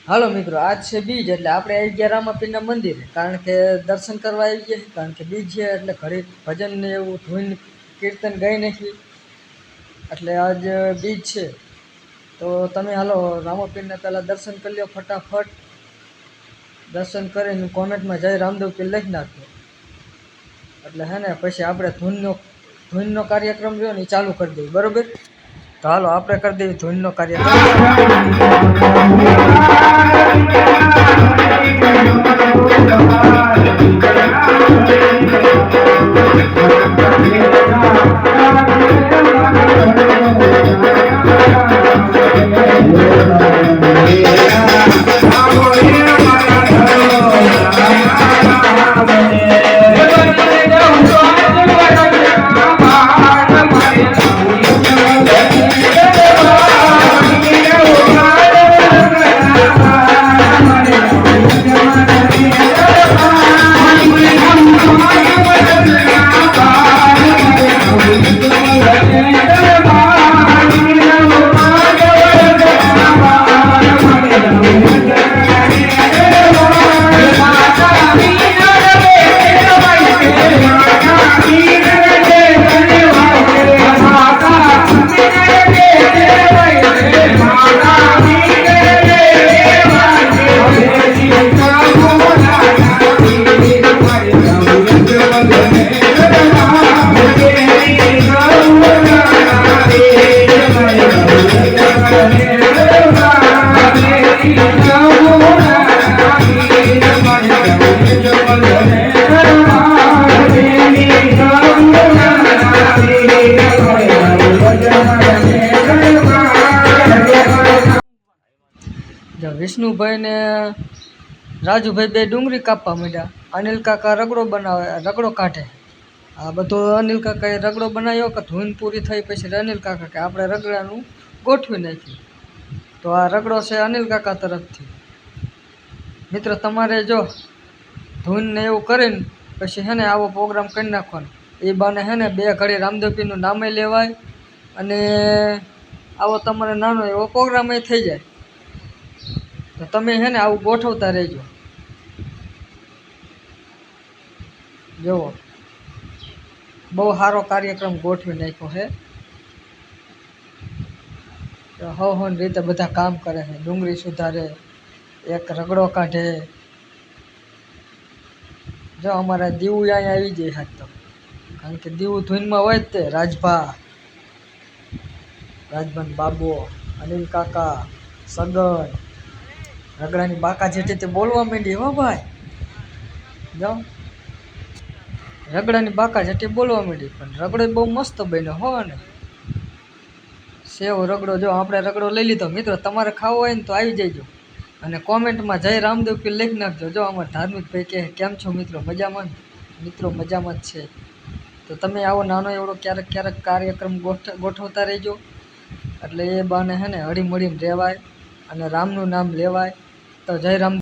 હાલો મિત્રો, આજ છે બીજ એટલે આપણે આવી ગયા રામાપીરના મંદિરે, કારણ કે દર્શન કરવા આવી ગયા. કારણ કે બીજ છે એટલે ઘડી ભજન ને એવું ધૂન કીર્તન ગાઈ નાખી, એટલે આજ બીજ છે. તો તમે હાલો રામાપીરના પહેલાં દર્શન કરી લો ફટાફટ. દર્શન કરીને કોમેન્ટમાં જય રામદેવ પીર લખી નાખજો, એટલે હે ને પછી આપણે ધૂનનો કાર્યક્રમ રહ્યો ને એ ચાલુ કરી દઈએ, બરાબર? તો હાલો આપણે કરી દઈએ ધૂનનો કાર્યક્રમ. વિષ્ણુભાઈ ને રાજુભાઈ બે ડુંગળી કાપવા માંડ્યા. અનિલ કાકા રગડો બનાવે, રગડો કાઢે. આ બધો અનિલ કાકાએ રગડો બનાવ્યો કે ધૂન પૂરી થઈ પછી અનિલ કાકા કે આપણે રગડાનું ગોઠવી નાખ્યું. તો આ રગડો છે અનિલ કાકા તરફથી. મિત્રો તમારે જો ધૂન ને એવું કરીને પછી હે ને આવો પ્રોગ્રામ કરી નાખવાનો. એ બાને હે ને બે ઘડી રામદેવ પીરનું નામે લેવાય અને આવો તમારે નાનો એવો પ્રોગ્રામ એ થઈ જાય. તો તમે હે ને આવું ગોઠવતા રહેજો. જુઓ બહુ સારો કાર્યક્રમ ગોઠવી નાખ્યો છે. હવ રીતે બધા કામ કરે છે. ડુંગળી સુધારે, એક રગડો કાઢે. જો અમારા દીવું અહીંયા આવી જાય હાથ તો, કારણ કે દીવું ધૂનમાં હોય જ તે. રાજભાન બાબો, અનિલ કાકા, સગન, રગડાની બાકા જેટી તે બોલવા માંડી. હો ભાઈ જાઓ, રગડાની બાકા જેટી બોલવા માંડી. પણ રગડો બહુ મસ્ત બન્યો હો ને. સેવ રગડો, જો આપણે રગડો લઈ લીધો. મિત્રો તમારે ખાવો હોય ને તો આવી જજો અને કોમેન્ટમાં જય રામદેવ પીર લખી નાખજો. જો અમારા ધાર્મિક ભાઈ કહે કેમ છો મિત્રો, મજામાં? મિત્રો મજામાં જ છે. તો તમે આવો નાનો એવડો ક્યારેક કાર્યક્રમ ગોઠવતા રહેજો, એટલે એ બાને હે ને હળી મળીને રહેવાય અને રામનું નામ લેવાય. તો જય રામ.